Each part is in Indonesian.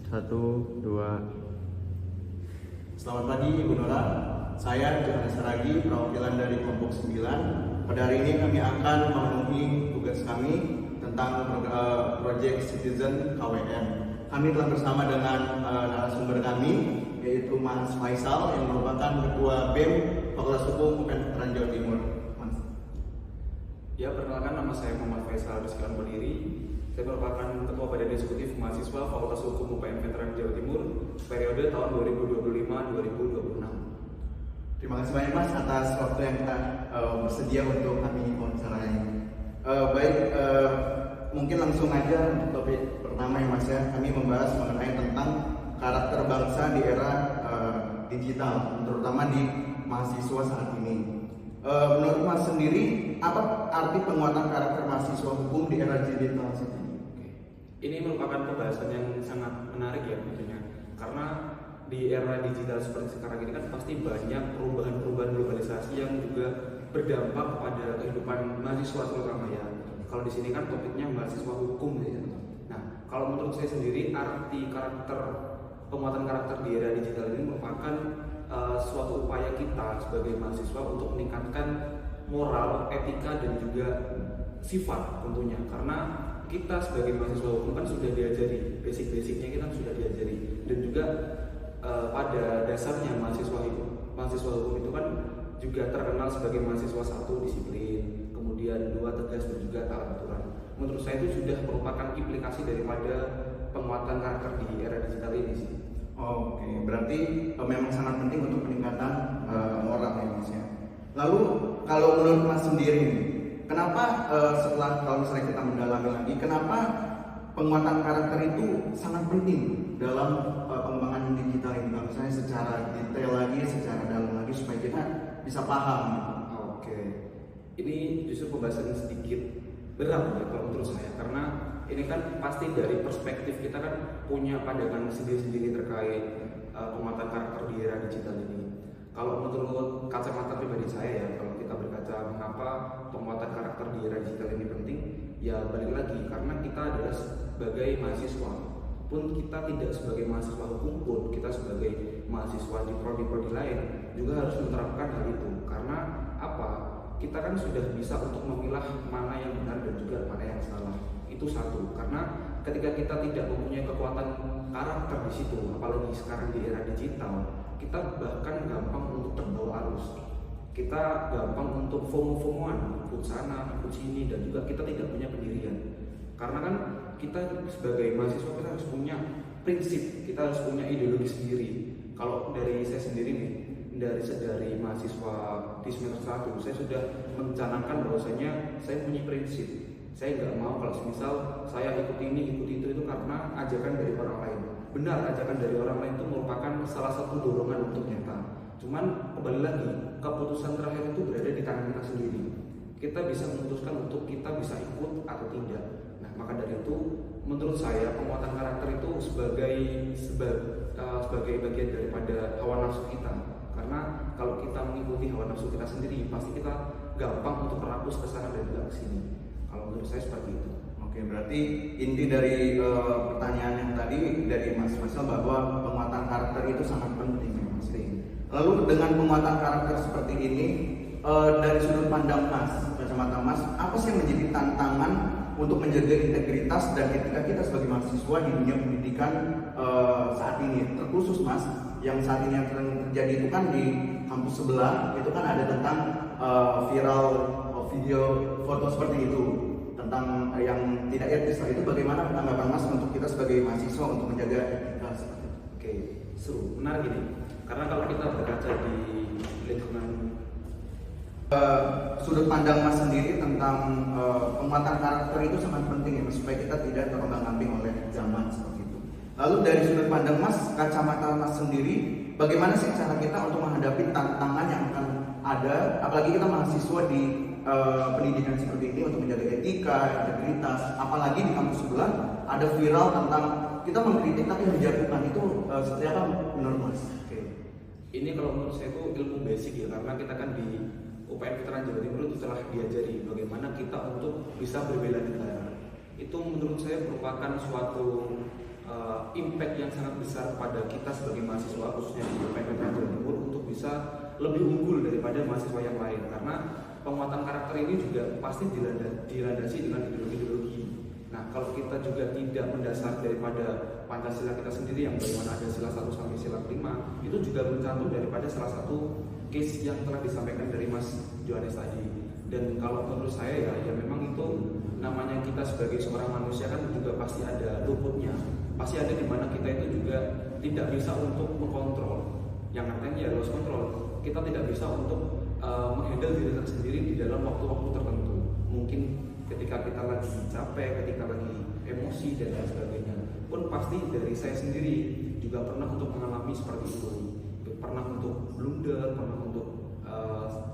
Satu, dua. Selamat pagi Ibu Nora, saya Johannes Saragi, perwakilan dari kelompok 9. Pada hari ini kami akan memenuhi tugas kami tentang Project Citizen KWN. Kami telah bersama dengan narasumber kami, yaitu Mas Faisal yang merupakan Ketua BEM Fakultas Hukum UPN Veteran Jawa Timur. Mas. Ya, perkenalkan, nama saya Muhammad Faisal Rizky Berdiri. Saya merupakan Ketua Badan Eksekutif Mahasiswa Fakultas Hukum UPN Veteran Jawa Timur periode tahun 2025-2026. Terima kasih banyak Mas atas waktu yang kita bersedia untuk kami wawancarai. Mungkin langsung aja untuk topik pertama ya Mas ya. Kami membahas mengenai tentang karakter bangsa di era digital, terutama di mahasiswa saat ini. Menurut Mas sendiri, apa arti penguatan karakter mahasiswa hukum di era digital saat ini? Ini merupakan pembahasan yang sangat menarik ya tentunya, karena di era digital seperti sekarang ini kan pasti banyak perubahan-perubahan globalisasi yang juga berdampak pada kehidupan mahasiswa terutama ya. Kalau di sini kan topiknya mahasiswa hukum ya. Nah, kalau menurut saya sendiri arti penguatan karakter di era digital ini merupakan suatu upaya kita sebagai mahasiswa untuk meningkatkan moral, etika dan juga sifat tentunya, karena kita sebagai mahasiswa hukum kan sudah diajari basic-basicnya, kita sudah diajari, dan juga pada dasarnya mahasiswa hukum itu kan juga terkenal sebagai mahasiswa satu disiplin, kemudian dua tegas dan juga taat aturan. Menurut saya itu sudah merupakan implikasi daripada penguatan karakter di era digital ini sih. Oke, berarti memang sangat penting untuk peningkatan moral ya Mas ya. Lalu kalau menurut Mas sendiri, kenapa kalau misalnya kita mendalami lagi, kenapa penguatan karakter itu sangat penting dalam pengembangan digital ini? Kalau misalnya secara detail lagi, secara dalam lagi supaya kita bisa paham. Oke, ini justru pembahasan sedikit berat ya kalau menurut saya, karena ini kan pasti dari perspektif kita kan punya pandangan sendiri-sendiri terkait penguatan karakter di era digital ini. Kalau menurut kacamata pribadi saya ya, kalau kita berkaca mengapa penguatan karakter di era digital ini penting, ya balik lagi karena kita adalah sebagai mahasiswa, pun kita tidak sebagai mahasiswa hukum pun kita sebagai mahasiswa di prodi-prodi lain juga harus menerapkan hal itu. Karena apa? Kita kan sudah bisa untuk memilah mana yang benar dan juga mana yang salah. Itu satu. Karena ketika kita tidak mempunyai kekuatan karakter di situ, apalagi sekarang di era digital, kita bahkan gampang untuk terbawa arus. Kita gampang untuk FOMO-FOMOan, ikut sana, ikut sini, dan juga kita tidak punya pendirian. Karena kan kita sebagai mahasiswa kita harus punya prinsip, kita harus punya ideologi sendiri. Kalau dari saya sendiri nih, dari mahasiswa di semester 1, saya sudah mencanangkan bahwasanya saya punya prinsip. Saya nggak mau kalau misal saya ikut ini, ikut itu karena ajakan dari orang lain. Benar, ajakan dari orang lain itu merupakan salah satu dorongan untuk nyata. Cuman kembali lagi, keputusan terakhir itu berada di tangan kita sendiri. Kita bisa memutuskan untuk kita bisa ikut atau tidak. Nah, maka dari itu, menurut saya penguatan karakter itu sebagai bagian daripada hawa nafsu kita. Karena kalau kita mengikuti hawa nafsu kita sendiri, pasti kita gampang untuk terhapus ke sana dan juga ke sini. Kalau menurut saya seperti itu. Oke, berarti inti dari pertanyaan yang tadi dari Mas Faisal bahwa penguatan karakter itu sangat penting ya Mas. Lalu dengan penguatan karakter seperti ini, dari sudut pandang Mas, kacamata Mas, apa sih yang menjadi tantangan untuk menjaga integritas dan etika kita sebagai mahasiswa di dunia pendidikan saat ini? Terkhusus Mas, yang saat ini yang terjadi itu kan di kampus sebelah, itu kan ada tentang viral video foto seperti itu tentang yang tidak etis. Itu bagaimana tanggapan Mas untuk kita sebagai mahasiswa untuk menjaga etika? Oke, seru, menarik ini. Karena kalau kita berkaca di lingkungan sudut pandang Mas sendiri tentang penguatan karakter itu sangat penting ya Mas, supaya kita tidak terombang-ambing oleh zaman seperti itu. Lalu dari sudut pandang Mas, kacamata Mas sendiri, bagaimana sih cara kita untuk menghadapi tantangan yang akan ada, apalagi kita mahasiswa di pendidikan seperti ini untuk menjaga etika, integritas, apalagi di kampus sebelah ada viral tentang kita mengkritik tapi menjatuhkan, itu seperti apa menurut Mas? Oke. Ini kalau menurut saya itu ilmu basic ya, karena kita kan di UPN Veteran Jawa Timur itu telah diajari bagaimana kita untuk bisa berbela negara. Itu menurut saya merupakan suatu impact yang sangat besar pada kita sebagai mahasiswa khususnya di UPN Jawa Timur untuk bisa lebih unggul daripada mahasiswa yang lain, karena penguatan karakter ini juga pasti dilandasi dengan ideologi-ideologi. Nah, kalau kita juga tidak mendasar daripada Pancasila kita sendiri yang bagaimana ada sila 1 sampai sila 5, itu juga mencantum daripada salah satu case yang telah disampaikan dari Mas Johannes tadi. Dan kalau menurut saya ya memang itu namanya kita sebagai seorang manusia kan juga pasti ada luputnya, pasti ada di mana kita itu juga tidak bisa untuk mengkontrol, yang artinya ya loss control. Kita tidak bisa untuk menghandle diri kita sendiri di dalam waktu-waktu tertentu. Mungkin ketika kita lagi capek, ketika lagi emosi dan lain sebagainya. Pun pasti dari saya sendiri juga pernah untuk mengalami seperti itu. Pernah untuk blunder, pernah untuk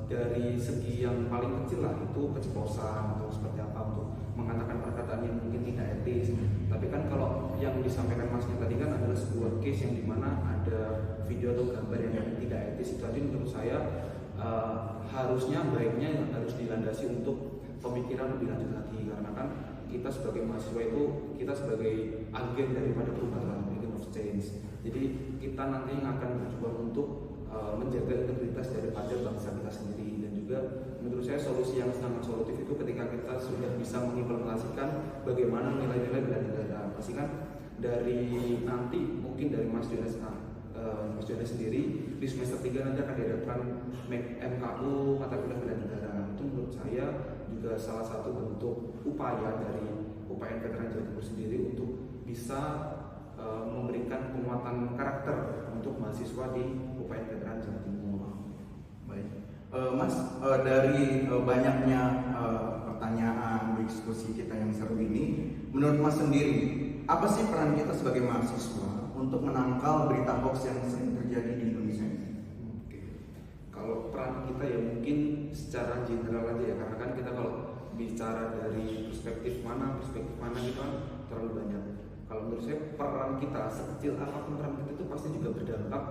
dari segi yang paling kecil lah itu keceplosan atau seperti apa untuk mengatakan perkataan yang mungkin tidak etis. Tapi kan kalau yang disampaikan Masnya tadi kan adalah sebuah case yang dimana ada video atau gambar yang tidak etis. Itu tadi menurut saya harusnya baiknya harus dilandasi untuk pemikiran lebih lanjut lagi, karena kan kita sebagai mahasiswa itu kita sebagai agen daripada perubahan, agent of change. Jadi kita nanti yang akan berjuang untuk menjaga integritas daripada bangsa kita sendiri. Dan juga menurut saya solusi yang sangat solutif itu ketika kita sudah bisa mengimplementasikan bagaimana nilai-nilai bela negara. Pasti kan dari nanti mungkin dari Mas Johannes sendiri di semester 3 nanti akan diadakan MKU mata kuliah bela negara. Itu menurut saya juga salah satu bentuk upaya dari UPN Veteran Jawa Timur sendiri untuk bisa memberikan penguatan karakter untuk mahasiswa di UPN Veteran Jawa Timur. Baik, Mas, dari banyaknya pertanyaan diskusi kita yang seru ini, menurut Mas sendiri, apa sih peran kita sebagai mahasiswa untuk menangkal berita hoax yang sering terjadi di Indonesia ini? Oke. Kalau peran kita ya mungkin secara general aja ya, karena kan kita kalau bicara dari perspektif mana itu kan terlalu banyak. Kalau menurut saya peran kita sekecil apapun peran kita itu pasti juga berdampak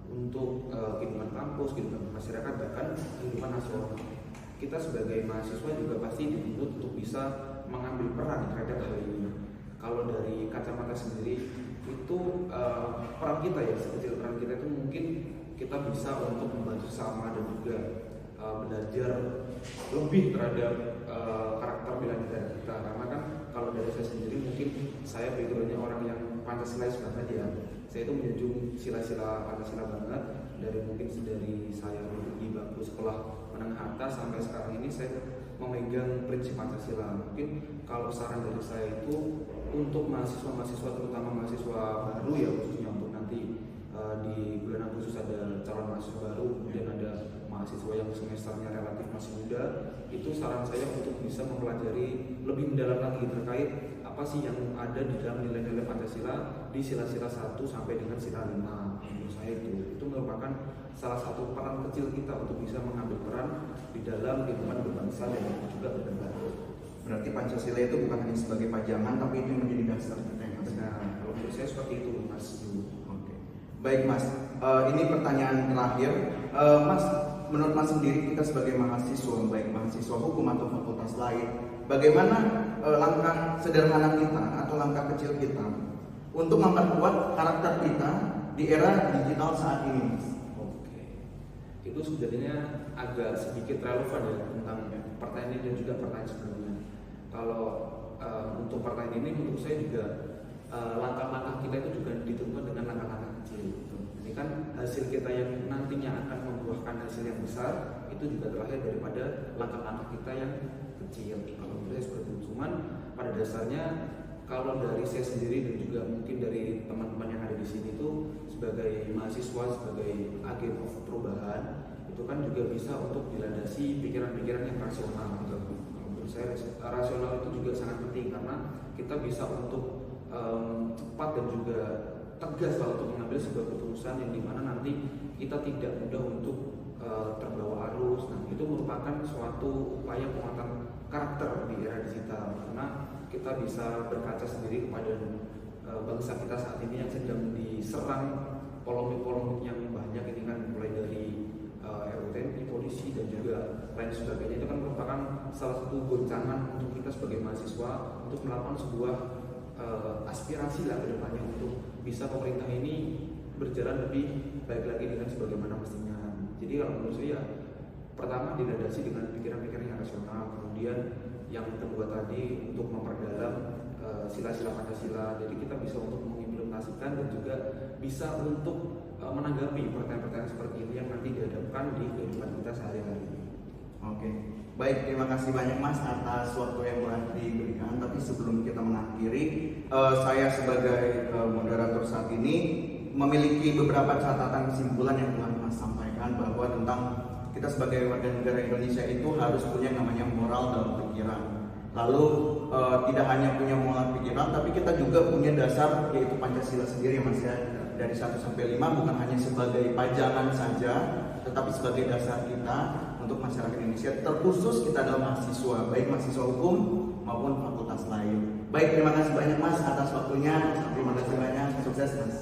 untuk kehidupan kampus, kehidupan masyarakat, bahkan kehidupan nasional. Kita sebagai mahasiswa juga pasti dituntut untuk bisa mengambil peran terhadap hal ini. Kalau dari kacamata sendiri itu peran kita ya, sekecil peran kita itu mungkin kita bisa untuk membantu sama dan juga belajar lebih terhadap karakter bela negara kita. Karena kan kalau dari saya sendiri mungkin saya backgroundnya orang yang Pancasilais banget ya. Saya itu menjunjung sila-sila Pancasila banget dari saya di bangku sekolah menengah atas sampai sekarang ini saya memegang prinsip Pancasila. Mungkin kalau saran dari saya itu untuk mahasiswa-mahasiswa terutama mahasiswa baru ya, khususnya untuk nanti di bulan Agustus ada calon mahasiswa baru, kemudian ada mahasiswa yang semesternya relatif masih muda, itu saran saya untuk bisa mempelajari lebih mendalam lagi terkait apa sih yang ada di dalam nilai-nilai Pancasila di sila-sila 1 sampai dengan sila 5. Menurut saya itu merupakan salah satu peran kecil kita untuk bisa mengambil peran di dalam kehidupan berbangsa dan juga bernegara. Berarti Pancasila itu bukan hanya sebagai pajangan, tapi itu menjadi dasar kita ya, Mas. Nah, kalau menurut saya seperti itu, Mas. Oke. Baik, Mas. Ini pertanyaan terakhir, Mas. Menurut Mas sendiri, kita sebagai mahasiswa, baik mahasiswa hukum atau fakultas lain, bagaimana langkah sederhana kita atau langkah kecil kita untuk memperkuat karakter kita di era digital saat ini, Mas? Oke. Itu sebenarnya agak sedikit relevan ya tentang pertanyaan ini dan juga pertanyaan sebelumnya. Kalau untuk pertanyaan ini menurut saya juga langkah-langkah kita itu juga ditentukan dengan langkah-langkah kecil. Ini kan hasil kita yang nantinya akan membuahkan hasil yang besar itu juga terlahir daripada langkah-langkah kita yang kecil. Kalau menurut saya seperti itu. Cuman pada dasarnya kalau dari saya sendiri dan juga mungkin dari teman-teman yang ada di sini itu sebagai mahasiswa, sebagai agen of perubahan, itu kan juga bisa untuk dilandasi pikiran-pikiran yang rasional. Menurut saya rasional itu juga sangat penting karena kita bisa untuk cepat dan juga tegas lah untuk mengambil sebuah keputusan yang dimana nanti kita tidak mudah untuk terbawa arus. Nah, itu merupakan suatu upaya penguatan karakter di era digital karena kita bisa berkaca sendiri kepada bangsa kita saat ini yang sedang diserang polemik-polemik yang banyak. Ini kan mulai dari RUTNI, polisi dan juga lain sebagainya. Itu kan merupakan salah satu goncangan untuk kita sebagai mahasiswa untuk melakukan sebuah aspirasi lah ke depannya untuk bisa pemerintah ini berjalan lebih baik lagi dengan sebagaimana mestinya. Jadi kalau menurut saya, pertama dilandasi dengan pikiran-pikiran yang rasional, kemudian yang kedua tadi untuk memperdalam sila-sila Pancasila. Jadi kita bisa untuk mengimplementasikan dan juga bisa untuk menanggapi pertanyaan-pertanyaan seperti ini yang nanti dihadapkan di kehidupan kita sehari-hari. Oke, baik, terima kasih banyak Mas atas waktu yang telah diberikan. Tapi sebelum kita mengakhiri, saya sebagai moderator saat ini memiliki beberapa catatan kesimpulan yang telah Mas sampaikan, bahwa tentang kita sebagai warga negara Indonesia itu harus punya namanya moral dalam pikiran. Lalu tidak hanya punya moral pikiran, tapi kita juga punya dasar, yaitu Pancasila sendiri Mas ya. Dari 1 sampai 5 bukan hanya sebagai pajangan saja, tetapi sebagai dasar kita untuk masyarakat Indonesia, terkhusus kita adalah mahasiswa, baik mahasiswa hukum maupun fakultas lain. Baik, terima kasih banyak Mas atas waktunya. Terima kasih banyak, sukses Mas.